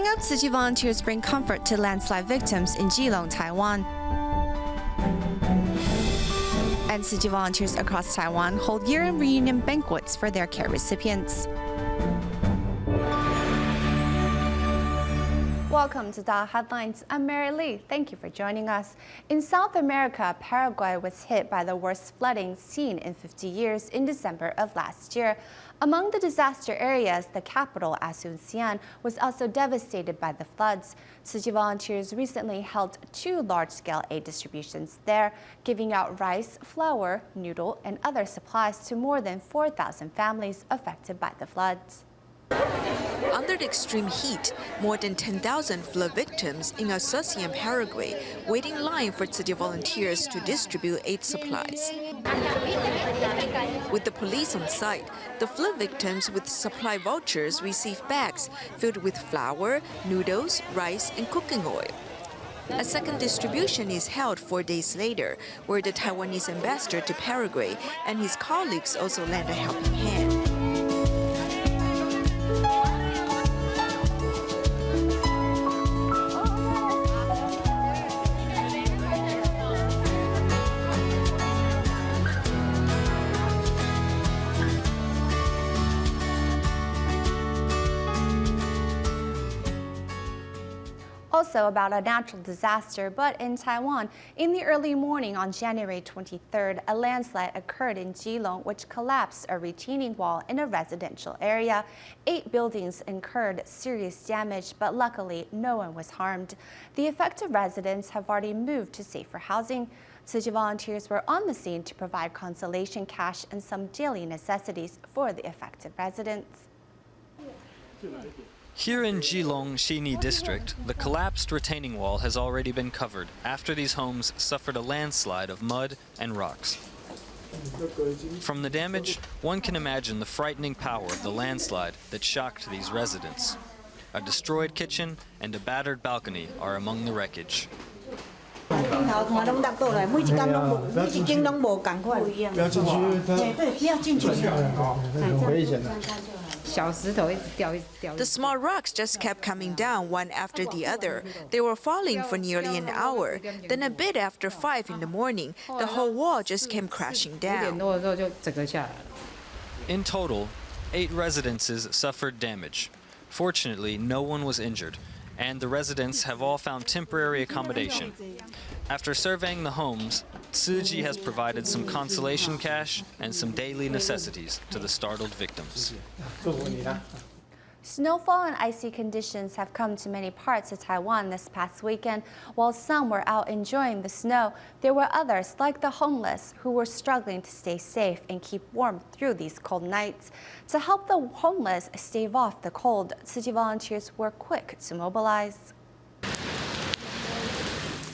Coming up, Tzu Chi volunteers bring comfort to landslide victims in Keelung, Taiwan. And Tzu Chi volunteers across Taiwan hold year-end reunion banquets for their care recipients. Welcome to DaAi Headlines. I'm Mary Lee. Thank you for joining us. In South America, Paraguay was hit by the worst flooding seen in 50 years in December of last year. Among the disaster areas, the capital, Asunción, was also devastated by the floods. Tzu Chi volunteers recently held 2 large-scale aid distributions there, giving out rice, flour, noodle, and other supplies to more than 4,000 families affected by the floods. Under the extreme heat, more than 10,000 flood victims in Asunción, Paraguay, wait in line for Tzu Chi volunteers to distribute aid supplies. With the police on site, the flood victims with supply vouchers receive bags filled with flour, noodles, rice, and cooking oil. A second distribution is held 4 days later, where the Taiwanese ambassador to Paraguay and his colleagues also lend a helping hand. Also about a natural disaster, but in Taiwan, in the early morning on January 23rd, a landslide occurred in Keelung, which collapsed a retaining wall in a residential area. 8 buildings incurred serious damage, but luckily no one was harmed. The affected residents have already moved to safer housing. Tzu Chi volunteers were on the scene to provide consolation cash and some daily necessities for the affected residents. Here in Keelung, Xini district, the collapsed retaining wall has already been covered after these homes suffered a landslide of mud and rocks. From the damage, one can imagine the frightening power of the landslide that shocked these residents. A destroyed kitchen and a battered balcony are among the wreckage. The small rocks just kept coming down one after the other. They were falling for nearly an hour. Then a bit after 5 in the morning, the whole wall just came crashing down. In total, 8 residences suffered damage. Fortunately, no one was injured, and the residents have all found temporary accommodation. After surveying the homes, Tzu Chi has provided some consolation cash and some daily necessities to the startled victims. Snowfall and icy conditions have come to many parts of Taiwan this past weekend. While some were out enjoying the snow, there were others, like the homeless, who were struggling to stay safe and keep warm through these cold nights. To help the homeless stave off the cold, Tzu Chi volunteers were quick to mobilize.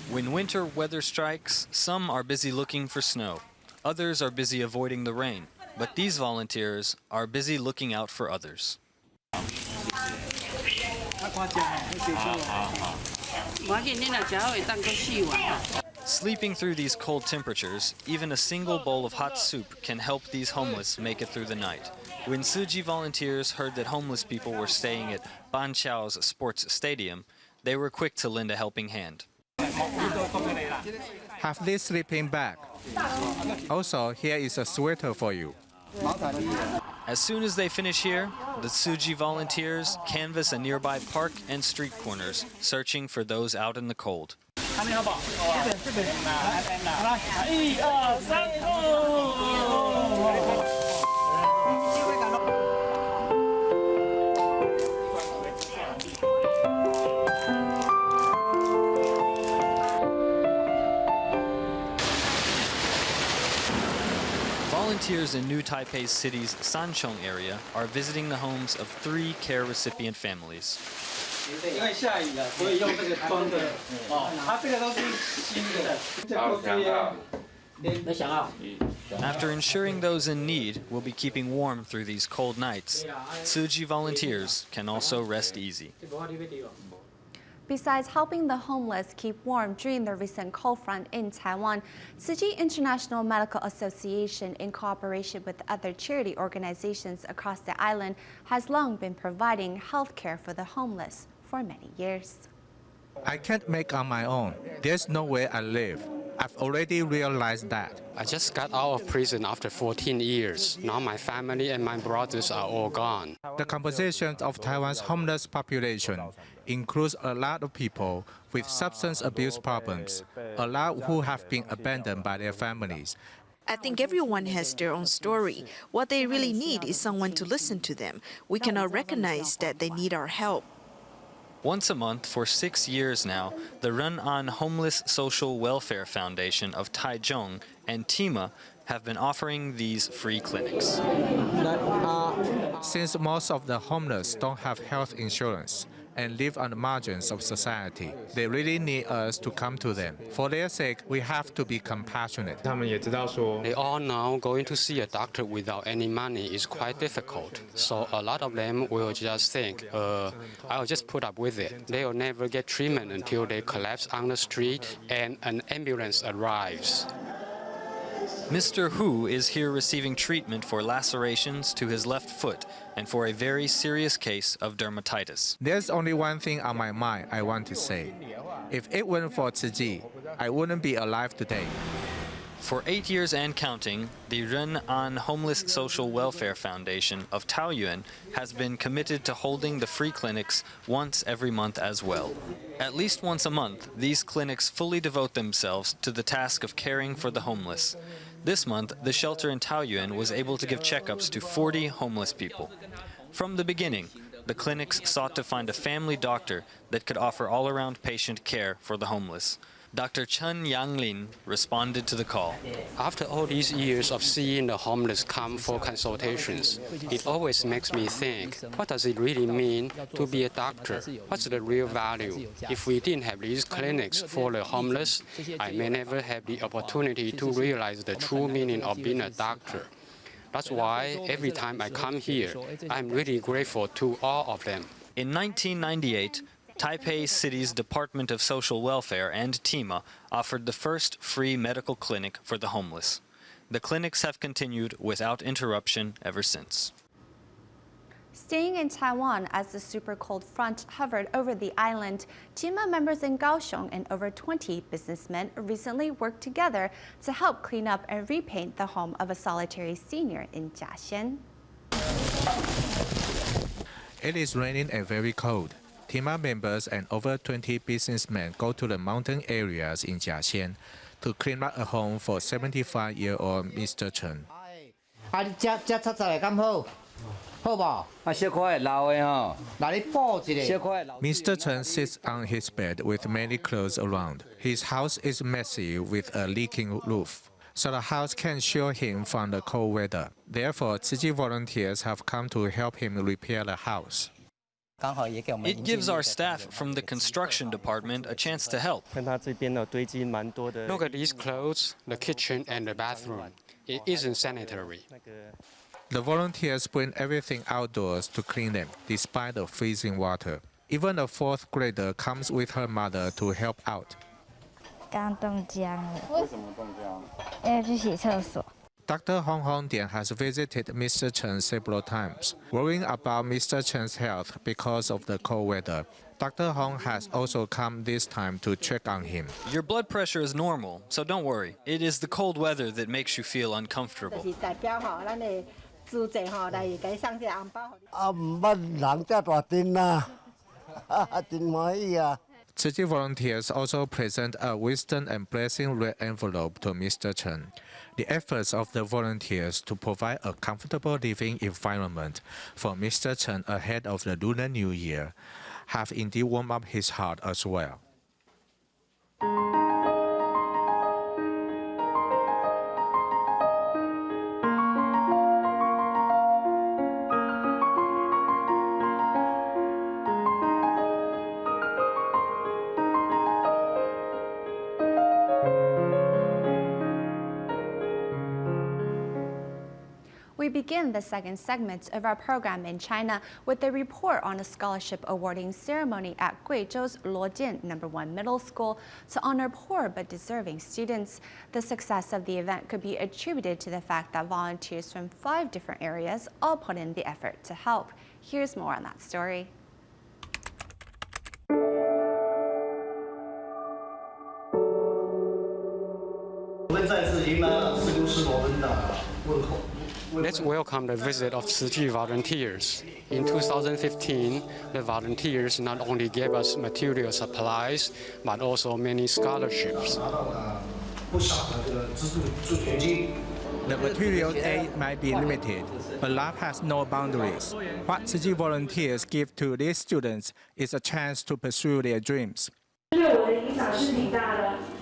When winter weather strikes, some are busy looking for snow. Others are busy avoiding the rain. But these volunteers are busy looking out for others. Sleeping through these cold temperatures, even a single bowl of hot soup can help these homeless make it through the night. When Tzu Chi volunteers heard that homeless people were staying at Banqiao's sports stadium, they were quick to lend a helping hand. Have this sleeping bag. Also, here is a sweater for you. As soon as they finish here, the Tzu Chi volunteers canvass a nearby park and street corners, searching for those out in the cold. Volunteers in New Taipei City's Sanchong area are visiting the homes of 3 care recipient families. After ensuring those in need will be keeping warm through these cold nights, Tzu Chi volunteers can also rest easy. Besides helping the homeless keep warm during the recent cold front in Taiwan, Tzu Chi International Medical Association, in cooperation with other charity organizations across the island, has long been providing health care for the homeless for many years. I can't make on my own. There's no way I live. I've already realized that. I just got out of prison after 14 years. Now my family and my brothers are all gone. The composition of Taiwan's homeless population includes a lot of people with substance abuse problems, a lot who have been abandoned by their families. I think everyone has their own story. What they really need is someone to listen to them. We cannot recognize that they need our help. Once a month for 6 years now, the Run-On Homeless Social Welfare Foundation of Taichung and Tima have been offering these free clinics. Since most of the homeless don't have health insurance and live on the margins of society, they really need us to come to them. For their sake, we have to be compassionate. They all know going to see a doctor without any money is quite difficult. So a lot of them will just think, I'll just put up with it. They will never get treatment until they collapse on the street and an ambulance arrives. Mr. Hu is here receiving treatment for lacerations to his left foot and for a very serious case of dermatitis. There's only one thing on my mind I want to say. If it weren't for Tzu Chi, I wouldn't be alive today. For 8 years and counting, the Run-On Homeless Social Welfare Foundation of Taoyuan has been committed to holding the free clinics once every month as well. At least once a month, these clinics fully devote themselves to the task of caring for the homeless. This month, the shelter in Taoyuan was able to give checkups to 40 homeless people. From the beginning, the clinics sought to find a family doctor that could offer all-around patient care for the homeless. Dr. Chen Yanglin responded to the call. After all these years of seeing the homeless come for consultations, it always makes me think, what does it really mean to be a doctor? What's the real value? If we didn't have these clinics for the homeless, I may never have the opportunity to realize the true meaning of being a doctor. That's why every time I come here, I'm really grateful to all of them. In 1998, Taipei City's Department of Social Welfare and Tima offered the first free medical clinic for the homeless. The clinics have continued without interruption ever since. Staying in Taiwan as the super cold front hovered over the island, Tima members in Kaohsiung and over 20 businessmen recently worked together to help clean up and repaint the home of a solitary senior in Jiaxian. It is raining and very cold. Tima members and over 20 businessmen go to the mountain areas in Jiaxian to clean up a home for 75-year-old Mr. Chen. Mr. Chen sits on his bed with many clothes around. His house is messy with a leaking roof, so the house can shield him from the cold weather. Therefore, Tzu Chi volunteers have come to help him repair the house. It gives our staff from the construction department a chance to help. Look at these clothes, the kitchen and the bathroom. It isn't sanitary. The volunteers bring everything outdoors to clean them, despite the freezing water. Even a fourth grader comes with her mother to help out. Dr. Hong Hong Dian has visited Mr. Chen several times, worrying about Mr. Chen's health because of the cold weather. Dr. Hong has also come this time to check on him. Your blood pressure is normal, so don't worry. It is the cold weather that makes you feel uncomfortable. Tzu Chi volunteers also present a wisdom and blessing red envelope to Mr. Chen. The efforts of the volunteers to provide a comfortable living environment for Mr. Chen ahead of the Lunar New Year have indeed warmed up his heart as well. We begin the second segment of our program in China with a report on a scholarship awarding ceremony at Guizhou's Luojian No. 1 Middle School to honor poor but deserving students. The success of the event could be attributed to the fact that volunteers from 5 different areas all put in the effort to help. Here's more on that story. Let's welcome the visit of Tzu Chi volunteers. In 2015, the volunteers not only gave us material supplies, but also many scholarships. The material aid might be limited, but love has no boundaries. What Tzu Chi volunteers give to these students is a chance to pursue their dreams.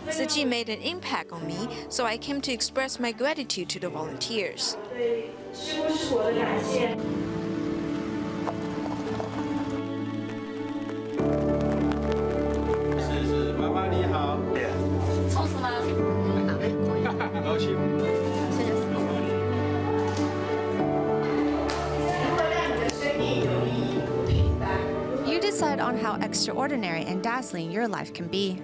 Tzu Chi made an impact on me, so I came to express my gratitude to the volunteers. You decide on how extraordinary and dazzling your life can be.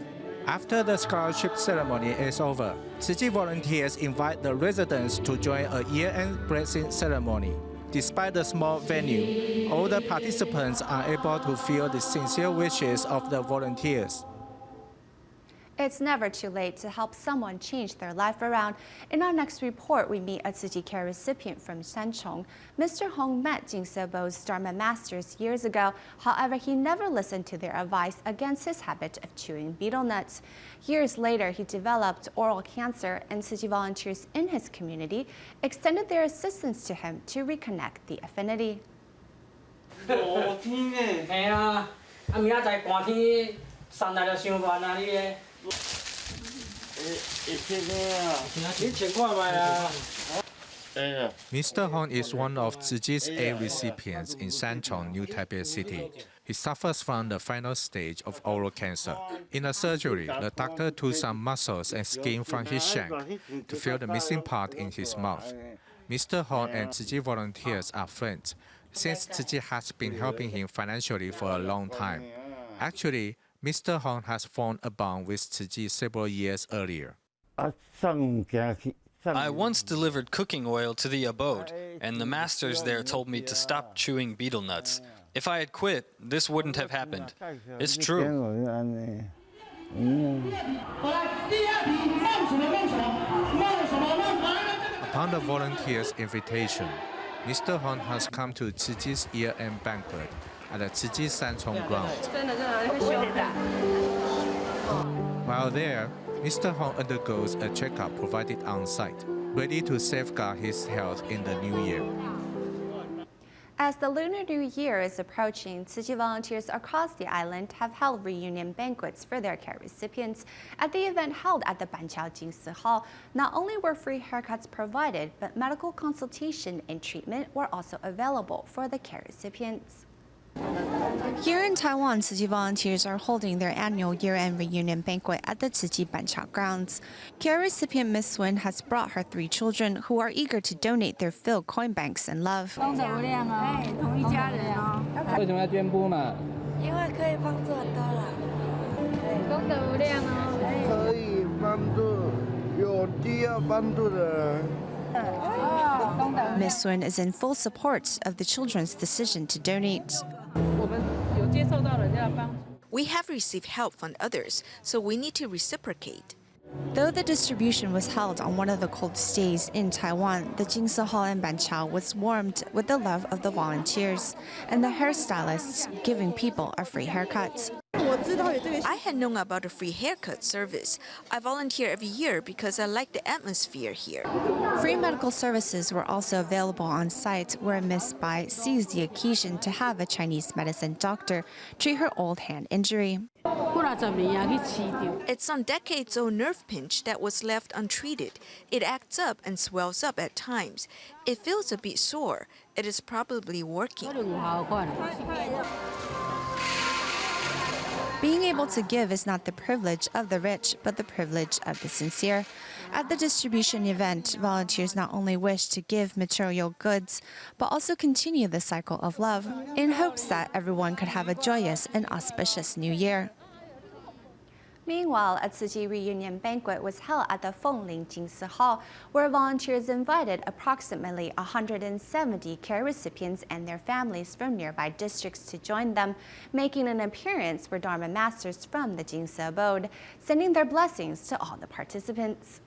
After the scholarship ceremony is over, Tzu Chi volunteers invite the residents to join a year-end blessing ceremony. Despite the small venue, all the participants are able to feel the sincere wishes of the volunteers. It's never too late to help someone change their life around. In our next report, we meet a Tzu Chi care recipient from Sanchong. Mr. Hong met Jing Sebo's Dharma masters years ago. However, he never listened to their advice against his habit of chewing betel nuts. Years later, he developed oral cancer, and Tzu Chi volunteers in his community extended their assistance to him to reconnect the affinity. Mr. Hong is one of Tzu Chi's 8 recipients in Sanchong, New Taipei City. He suffers from the final stage of oral cancer. In a surgery, the doctor took some muscles and skin from his shank to fill the missing part in his mouth. Mr. Hong and Tzu Chi volunteers are friends, since Tzu Chi has been helping him financially for a long time. Actually, Mr. Hong has formed a bond with Tzu Chi several years earlier. I once delivered cooking oil to the abode, and the masters there told me to stop chewing betel nuts. If I had quit, this wouldn't have happened. It's true. Upon the volunteers' invitation, Mr. Hong has come to Tzu Chi's year-end banquet at the Tzu Chi Sanchong ground. While there, Mr. Hong undergoes a checkup provided on-site, ready to safeguard his health in the new year. As the Lunar New Year is approaching, Tzu Chi volunteers across the island have held reunion banquets for their care recipients. At the event held at the Banqiao Jingsi Hall, not only were free haircuts provided, but medical consultation and treatment were also available for the care recipients. Here in Taiwan, Tzu Chi volunteers are holding their annual year-end reunion banquet at the Tzu Chi Banqiao grounds. Care recipient Miss Sun has brought her 3 children who are eager to donate their filled coin banks and love. Miss Sun is in full support of the children's decision to donate. We have received help from others, so we need to reciprocate. Though the distribution was held on one of the coldest days in Taiwan, the Jingsi Hall in Banqiao was warmed with the love of the volunteers and the hairstylists giving people a free haircut. I had known about a free haircut service. I volunteer every year because I like the atmosphere here. Free medical services were also available on site, where Miss Bai seized the occasion to have a Chinese medicine doctor treat her old hand injury. It's some decades-old nerve pinch that was left untreated. It acts up and swells up at times. It feels a bit sore. It is probably working. Being able to give is not the privilege of the rich, but the privilege of the sincere. At the distribution event, volunteers not only wish to give material goods, but also continue the cycle of love, in hopes that everyone could have a joyous and auspicious new year. Meanwhile, a Tzu Chi reunion banquet was held at the鳳林Jingsi Hall, where volunteers invited approximately 170 care recipients and their families from nearby districts to join them. Making an appearance were Dharma masters from the Jingsi abode, sending their blessings to all the participants.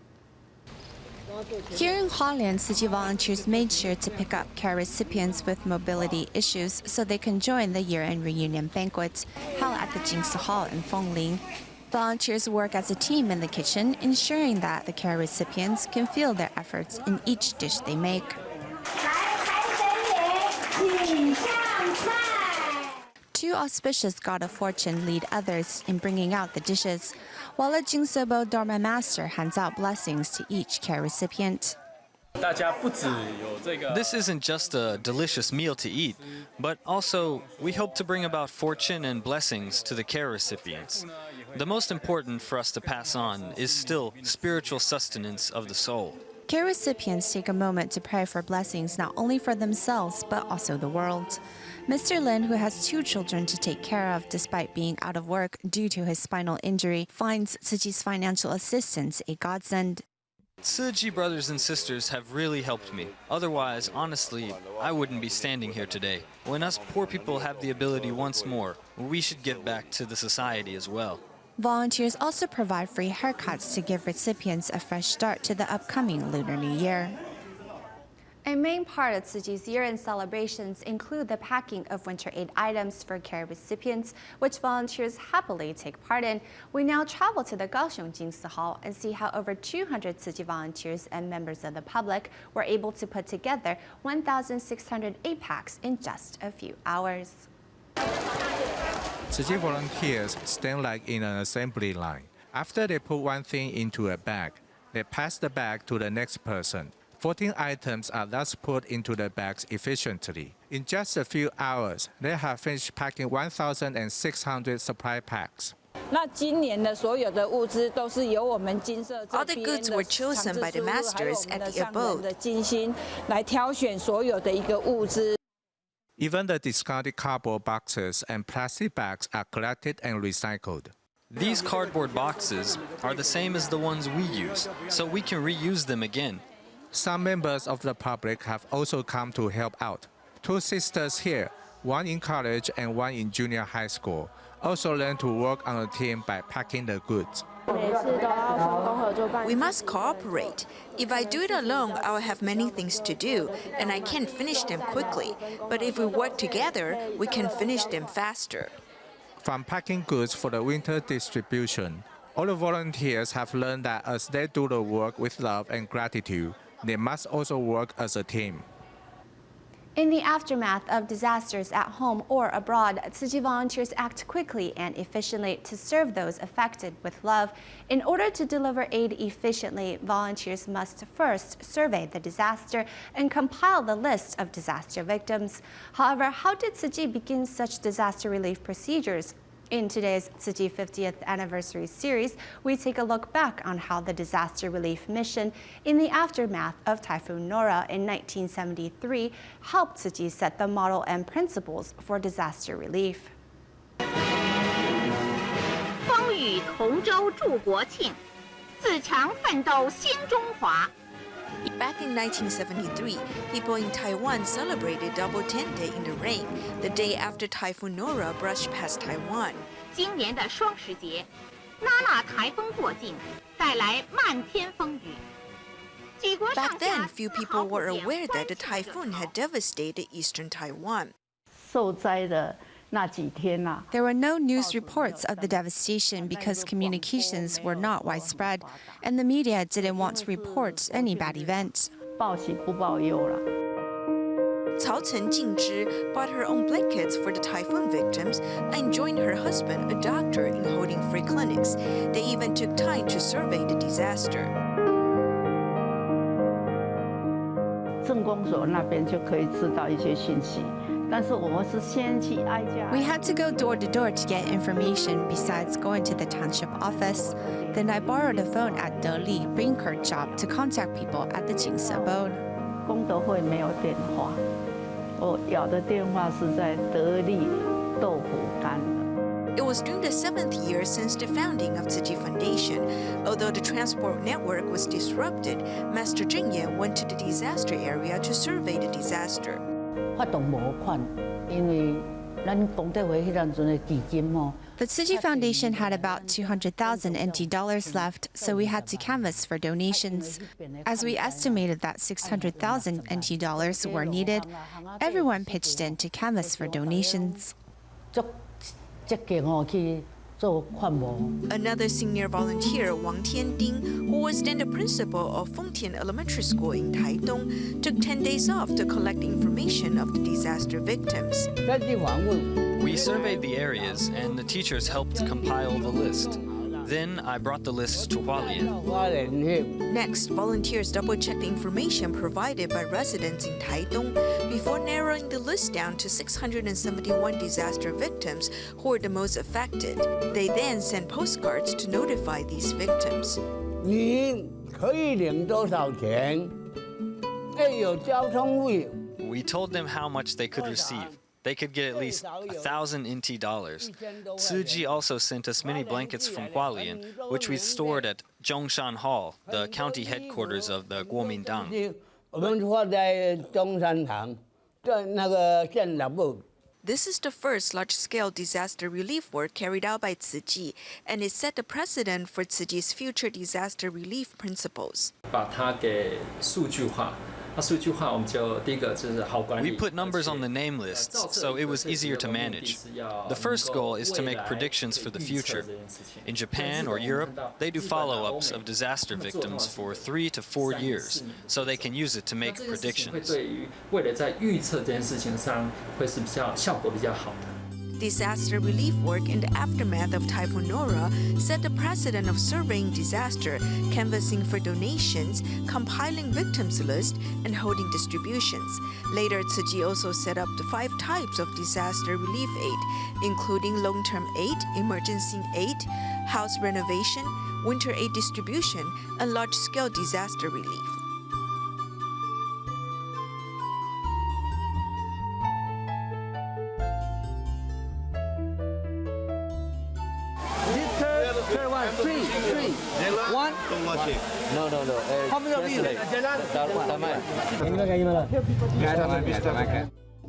Here in Hualien, Tzu Chi volunteers made sure to pick up care recipients with mobility issues so they can join the year-end reunion banquet held at the Jingsi Hall in鳳林. Volunteers work as a team in the kitchen, ensuring that the care recipients can feel their efforts in each dish they make. Two auspicious God of Fortune lead others in bringing out the dishes, while a Jingsebo Dharma master hands out blessings to each care recipient. This isn't just a delicious meal to eat, but also we hope to bring about fortune and blessings to the care recipients. The most important for us to pass on is still spiritual sustenance of the soul. Care recipients take a moment to pray for blessings not only for themselves, but also the world. Mr. Lin, who has 2 children to take care of despite being out of work due to his spinal injury, finds Tzu Chi's financial assistance a godsend. Tzu Chi brothers and sisters have really helped me. Otherwise, honestly, I wouldn't be standing here today. When us poor people have the ability once more, we should give back to the society as well. Volunteers also provide free haircuts to give recipients a fresh start to the upcoming Lunar New Year. A main part of Tzu Chi's year-end celebrations include the packing of winter aid items for care recipients, which volunteers happily take part in. We now travel to the Kaohsiung Jingsi Hall and see how over 200 Tzu Chi volunteers and members of the public were able to put together 1,600 aid packs in just a few hours. Tzu Chi volunteers stand like in an assembly line. After they put one thing into a bag, they pass the bag to the next person. 14 items are thus put into the bags efficiently. In just a few hours, they have finished packing 1,600 supply packs. All the goods were chosen by the masters at the abode. Even the discarded cardboard boxes and plastic bags are collected and recycled. These cardboard boxes are the same as the ones we use, so we can reuse them again. Some members of the public have also come to help out. 2 sisters here, one in college and one in junior high school, also learned to work on a team by packing the goods. We must cooperate. If I do it alone, I'll have many things to do, and I can't finish them quickly. But if we work together, we can finish them faster. From packing goods for the winter distribution, all the volunteers have learned that as they do the work with love and gratitude, they must also work as a team. In the aftermath of disasters at home or abroad, Tzu Chi volunteers act quickly and efficiently to serve those affected with love. In order to deliver aid efficiently, volunteers must first survey the disaster and compile the list of disaster victims. However, how did Tzu Chi begin such disaster relief procedures? In today's Tzu Chi 50th anniversary series, we take a look back on how the disaster relief mission in the aftermath of Typhoon Nora in 1973 helped Tzu Chi set the model and principles for disaster relief. 风雨同舟助国庆，自强奋斗新中华。 Back in 1973, people in Taiwan celebrated Double 10 Day in the rain, the day after Typhoon Nora brushed past Taiwan. 今年的双十节，拉纳台风过境，带来漫天风雨。举国上 Back 下 then, few people were aware that the typhoon had devastated eastern Taiwan. 受灾的那几天呐、There were no news reports of the devastation because communications were not widespread, and the media didn't want to report any bad events. 报喜不报忧了。 Cao Chen Jingzhi bought her own blankets for the typhoon victims and joined her husband, a doctor, in holding free clinics. They even took time to survey the disaster. 政工所那边就可以知道一些信息，但是我们是先去挨家。 We had to go door to door to get information besides going to the township office. Then I borrowed a phone at DaAi Headlines job to contact people at the Jingsi abode. 功德会没有电话，我要的电话是在得力豆腐干的。 It was during the 7th year since the founding of Tzu Chi Foundation. Although the transport network was disrupted, Master Zheng Yan went to the disaster area to survey the disaster. 发动无款，因为 The Tzu Chi Foundation had about 200,000 NT dollars left, so we had to canvass for donations. As we estimated that 600,000 NT dollars were needed, everyone pitched in to canvass for donations. Another senior volunteer, Wang Tianding, who was then the principal of Fengtian Elementary School in Taidong, took 10 days off to collect information of the disaster victims. We surveyed the areas, and the teachers helped compile the list. Then I brought the list to Hualien. Next, volunteers double-checked the information provided by residents in Taidong before narrowing the list down to 671 disaster victims who were the most affected. They then sent postcards to notify these victims. 你可以领多少钱？要有交通费。 We told them how much they could receive. They could get at least 1,000 NT dollars. Tzu Chi also sent us many blankets from Hualien, which we stored at Zhongshan Hall, the county headquarters of the Kuomintang. 我们放在中山堂，在那个县党部。 This is the first large-scale disaster relief work carried out by Tzu Chi, and it set the precedent for Tzu Chi's future disaster relief principles. 把它给数据化。 We put numbers on the name lists, so it was easier to manage. The first goal is to make predictions for the future. In Japan or Europe, they do follow-ups of disaster victims for 3 to 4 years, so they can use it to make predictions. Disaster relief work in the aftermath of Typhoon Nora set the precedent of surveying disaster, canvassing for donations, compiling victims list, and holding distributions. Later, Tzu Chi also set up the 5 types of disaster relief aid, including long-term aid, emergency aid, house renovation, winter aid distribution, and large-scale disaster relief. No.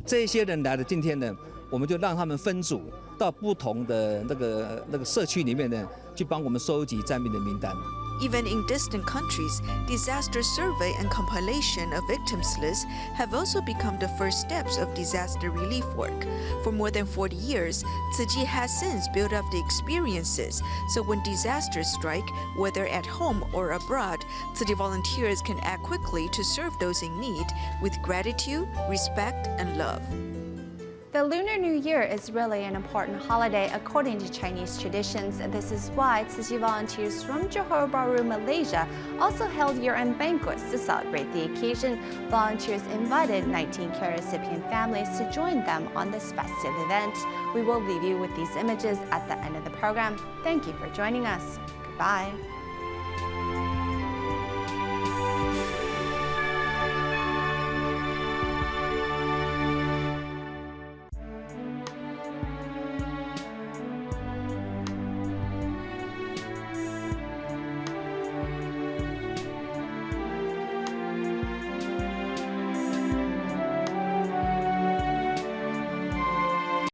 这些人来的今天呢，我们就让他们分组到不同的那个社区里面呢，去帮我们收集灾民的名单。 Even in distant countries, disaster survey and compilation of victims lists have also become the first steps of disaster relief work. For more than 40 years, Tzu Chi has since built up the experiences, so when disasters strike, whether at home or abroad, Tzu Chi volunteers can act quickly to serve those in need with gratitude, respect, and love. The Lunar New Year is really an important holiday according to Chinese traditions. This is why Tzu Chi volunteers from Johor Bahru, Malaysia also held year-end banquets to celebrate the occasion. Volunteers invited 19 care recipient families to join them on this festive event. We will leave you with these images at the end of the program. Thank you for joining us. Goodbye.